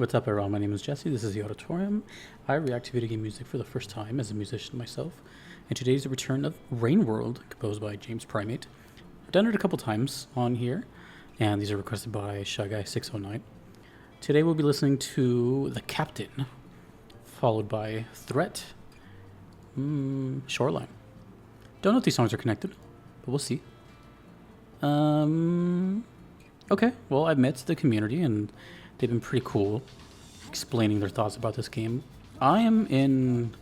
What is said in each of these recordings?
What's up, everyone? My name is Jesse. This is the Auditorium. I react to video game music for the first time as a musician myself, and today is the return of Rain World, composed by James Primate. I've done it a couple times on here, and these are requested by Shy Guy 609. Today we'll be listening to The Captain, followed by Threat, Shoreline. Don't know if these songs are connected, but we'll see. Okay, well, I've met the community, and they've been pretty cool explaining their thoughts about this game. I am in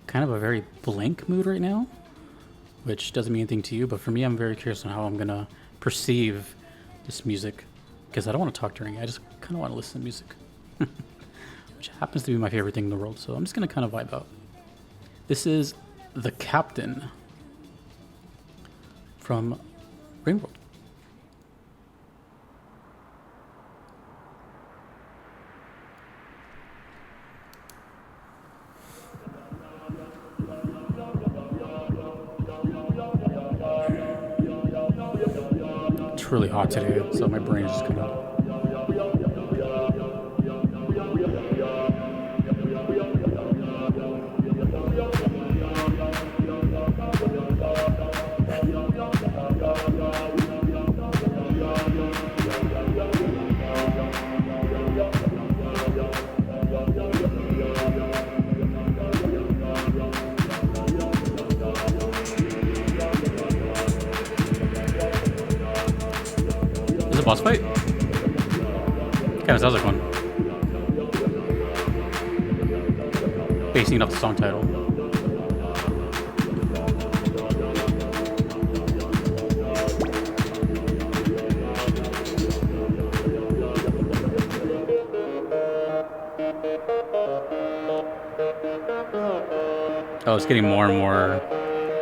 kind of a very blank mood right now, which doesn't mean anything to you, but for me, I'm very curious on how I'm going to perceive this music, because I don't want to talk during it. I just kind of want to listen to music, which happens to be my favorite thing in the world, so I'm just going to kind of vibe out. This is The Captain from Rain World. It's really hot today, so my brain is just kind of... Is it a boss fight? Kind of sounds like one. Basing it off the song title. Oh, it's getting more and more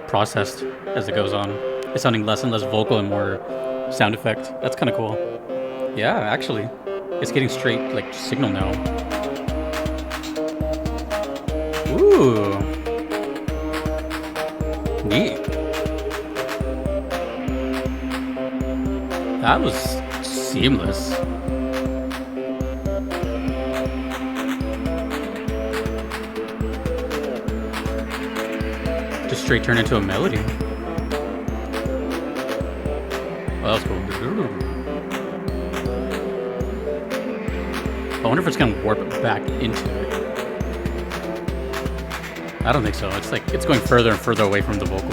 processed as it goes on. It's sounding less and less vocal and more sound effect. That's kind of cool. Yeah, actually. It's getting straight, like, signal now. Ooh. Neat. That was seamless. Just straight turn into a melody. Oh, that was cool. I wonder if it's gonna warp back into it. I don't think so. It's like it's going further and further away from the vocal.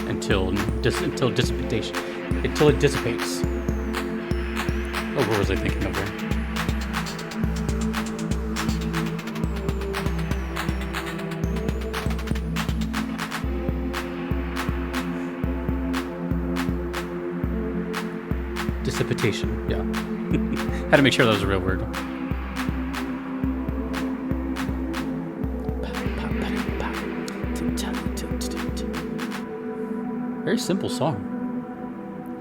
Until it dissipates. Oh, what was I thinking of there? Dissipation, yeah. Had to make sure that was a real word. Very simple song,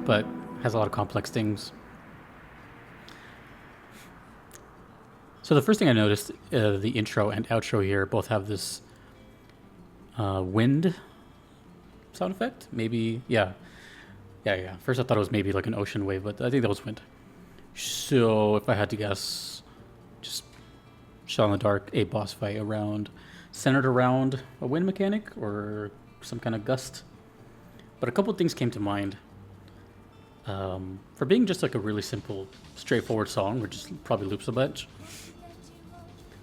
but has a lot of complex things. So the first thing I noticed, the intro and outro here both have this wind sound effect. Maybe, yeah. Yeah. First I thought it was maybe like an ocean wave, but I think that was wind. So if I had to guess, just shot in the dark, a boss fight centered around a wind mechanic or some kind of gust. But a couple things came to mind. For being just like a really simple, straightforward song, which just probably loops a bunch.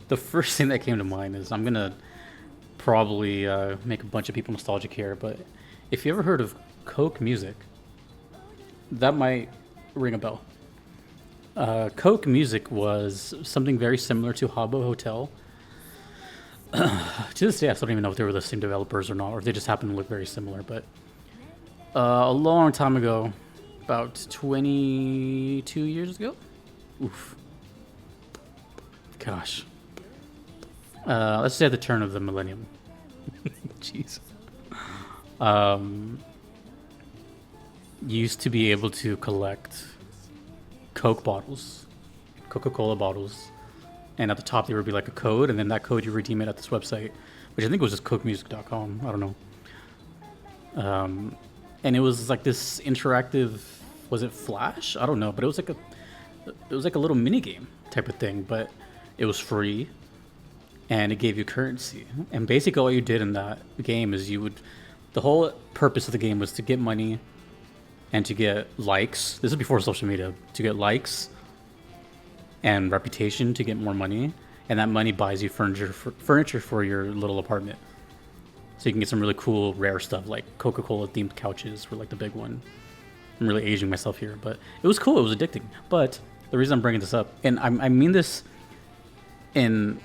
The first thing that came to mind is, I'm gonna probably make a bunch of people nostalgic here, but if you ever heard of Coke music, that might ring a bell. Coke music was something very similar to Habbo Hotel. To this day, I still don't even know if they were the same developers or not, or if they just happen to look very similar. But a long time ago, about 22 years ago, oof, gosh, let's say at the turn of the millennium. Jeez. Used to be able to collect Coke bottles, Coca-Cola bottles, and at the top there would be like a code, and then that code you redeem it at this website, which I think was just cokemusic.com. I don't know. And it was like this interactive was it Flash? I don't know, but it was like a little mini game type of thing, but it was free and it gave you currency. And basically all you did in that game is the whole purpose of the game was to get money and to get likes. This is before social media. To get likes and reputation to get more money, and that money buys you furniture for your little apartment. So you can get some really cool, rare stuff like Coca-Cola themed couches were like the big one. I'm really aging myself here, but it was cool. It was addicting. But the reason I'm bringing this up, and I mean this in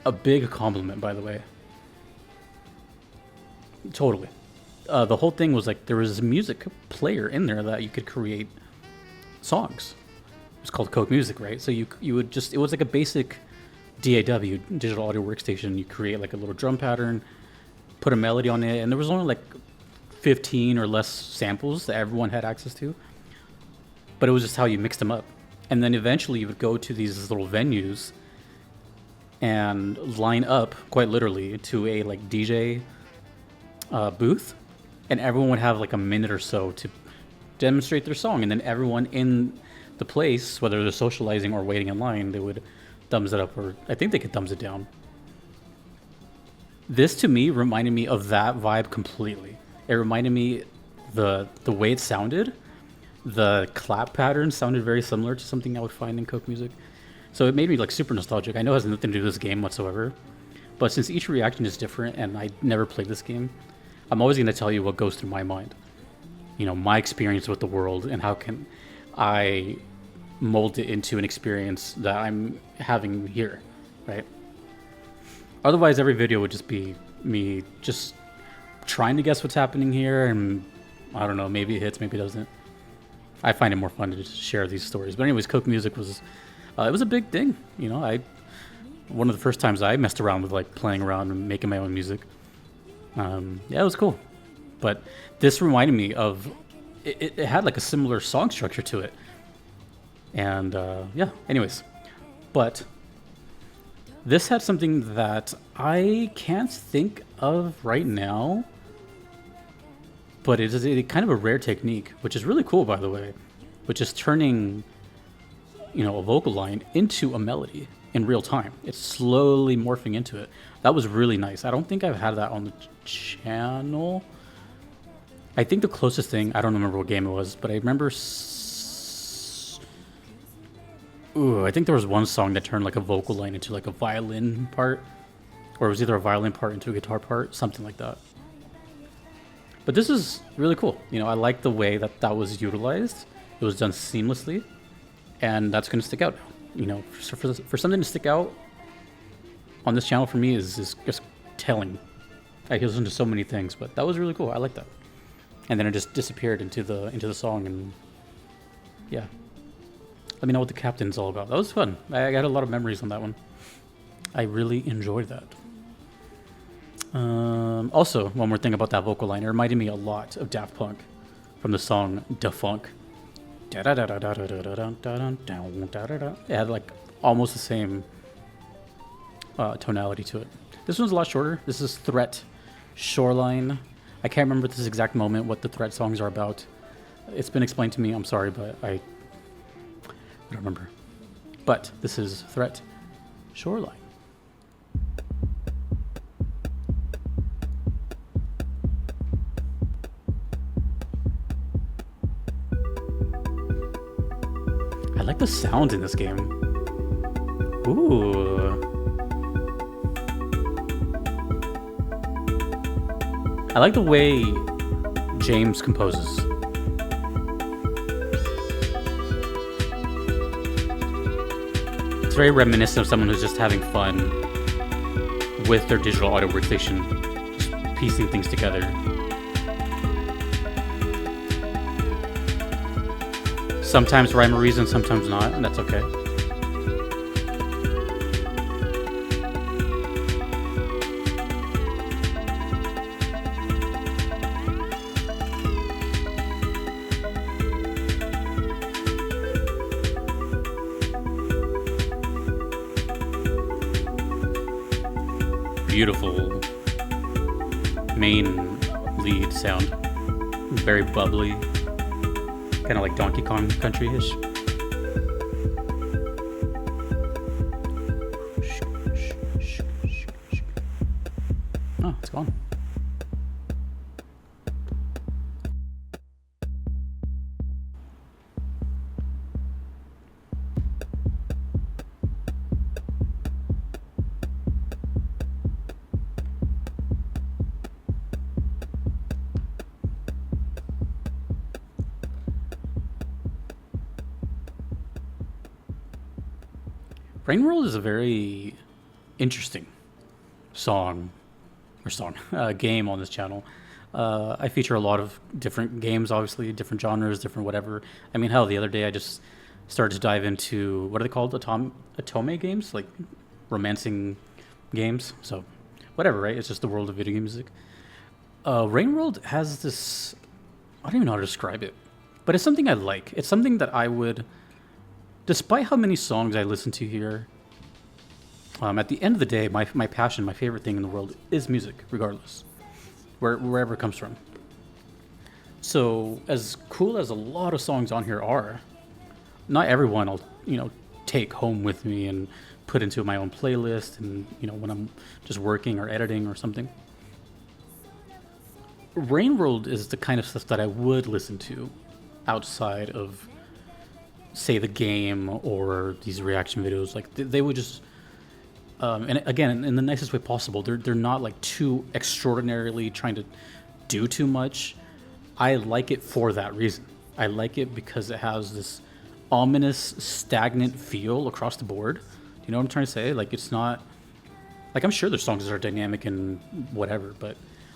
a big compliment, by the way. Totally. The whole thing was like there was a music player in there that you could create songs. It was called Coke Music, right? So you would just, it was like a basic DAW, digital audio workstation. You create like a little drum pattern, put a melody on it, and there was only like 15 or less samples that everyone had access to. But it was just how you mixed them up. And then eventually you would go to these little venues and line up, quite literally, to a like DJ booth, and everyone would have like a minute or so to demonstrate their song, and then everyone in the place, whether they're socializing or waiting in line, they would thumbs it up, or I think they could thumbs it down. This to me reminded me of that vibe completely. It reminded me the way it sounded, the clap pattern sounded very similar to something I would find in Coke Music. So it made me like super nostalgic. I know it has nothing to do with this game whatsoever, but since each reaction is different and I never played this game, I'm always going to tell you what goes through my mind. You know, my experience with the world and how can I mold it into an experience that I'm having here, right? Otherwise, every video would just be me just trying to guess what's happening here, and I don't know, maybe it hits, maybe it doesn't. I find it more fun to just share these stories. But anyways, Coke Music was, it was a big thing. You know, one of the first times I messed around with like playing around and making my own music. Yeah, it was cool. But this reminded me of, it had like a similar song structure to it. And yeah, anyways. But this had something that I can't think of right now. But it is kind of a rare technique, which is really cool, by the way. Which is turning, you know, a vocal line into a melody in real time. It's slowly morphing into it. That was really nice. I don't think I've had that on the channel. I think the closest thing, I don't remember what game it was, but I remember I think there was one song that turned like a vocal line into like a violin part, or it was either a violin part into a guitar part, something like that. But this is really cool. You know, I like the way that was utilized. It was done seamlessly, and that's going to stick out now. You know, for something to stick out on this channel for me is just telling. I listen to so many things, but that was really cool. I like that. And then it just disappeared into the song, and yeah. Let me know what the captain's all about. That was fun. I got a lot of memories on that one. I really enjoyed that. Also, one more thing about that vocal line. It reminded me a lot of Daft Punk from the song Da Funk. It had like almost the same tonality to it. This one's a lot shorter. This is Threat, Shoreline. I can't remember at this exact moment what the Threat songs are about. It's been explained to me. I'm sorry, but I don't remember. But this is Threat, Shoreline. I like the sounds in this game. Ooh. I like the way James composes. It's very reminiscent of someone who's just having fun with their digital audio workstation, just piecing things together. Sometimes rhyme or reason, sometimes not, and that's okay. Beautiful main lead sound, very bubbly. Kind of like Donkey Kong Country-ish. Oh, it's gone. Rain World is a very interesting song game on this channel. I feature a lot of different games, obviously, different genres, different whatever. I mean, hell, the other day I just started to dive into, what are they called? Otome games? Like romancing games. So, whatever, right? It's just the world of video game music. Rain World has this, I don't even know how to describe it, but it's something I like. It's something that I would, despite how many songs I listen to here, at the end of the day, my passion, my favorite thing in the world is music, regardless, wherever it comes from. So, as cool as a lot of songs on here are, not everyone I'll, take home with me and put into my own playlist and, when I'm just working or editing or something. Rain World is the kind of stuff that I would listen to outside of, say, the game or these reaction videos. Like, they would just... and again, in the nicest way possible, they're not like too extraordinarily trying to do too much. I like it for that reason. I like it because it has this ominous, stagnant feel across the board. Do you know what I'm trying to say? Like, it's not... Like, I'm sure there's songs that are dynamic and whatever, but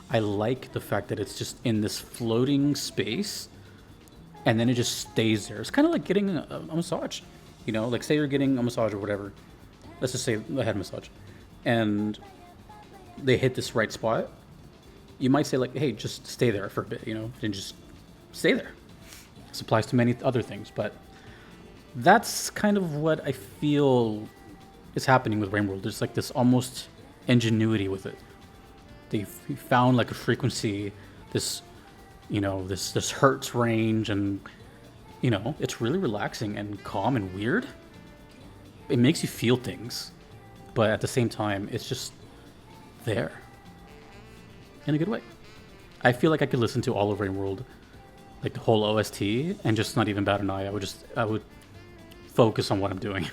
I like the fact that it's just in this floating space, and then it just stays there. It's kind of like getting a massage. Like, say you're getting a massage or whatever. Let's just say a head massage, and they hit this right spot. You might say, like, hey, just stay there for a bit, and just stay there. This applies to many other things, but that's kind of what I feel is happening with Rain World. There's like this almost ingenuity with it. They found like a frequency, this hertz range, and it's really relaxing and calm and weird. It makes you feel things, but at the same time, it's just there in a good way. I feel like I could listen to all of Rain World, like the whole OST, and just not even bat an eye. I would focus on what I'm doing.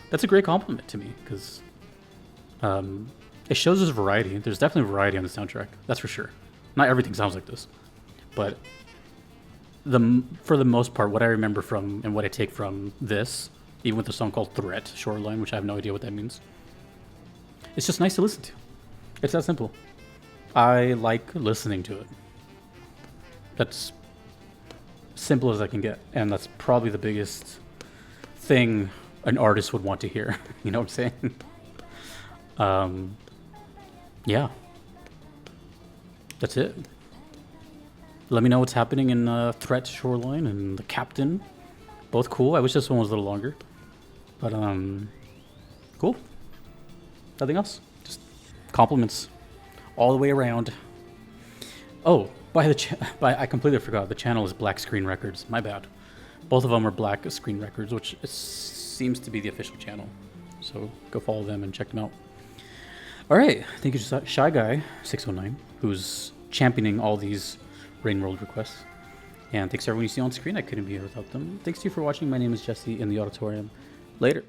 That's a great compliment to me, because it shows there's variety. There's definitely variety on the soundtrack, that's for sure. Not everything sounds like this, but for the most part, what I remember from and what I take from this, even with a song called Threat, Shoreline, which I have no idea what that means, it's just nice to listen to. It's that simple. I like listening to it. That's simple as I can get, and that's probably the biggest thing an artist would want to hear. You know what I'm saying? Yeah. That's it. Let me know what's happening in Threat, Shoreline, and The Captain. Both cool. I wish this one was a little longer. But, cool. Nothing else. Just compliments all the way around. Oh, I completely forgot. The channel is Black Screen Records. My bad. Both of them are Black Screen Records, which seems to be the official channel. So go follow them and check them out. All right. Thank you, Shy Guy 609, who's championing all these Rain World requests. And thanks to everyone you see on screen. I couldn't be here without them. Thanks to you for watching. My name is Jesse in the auditorium. Later.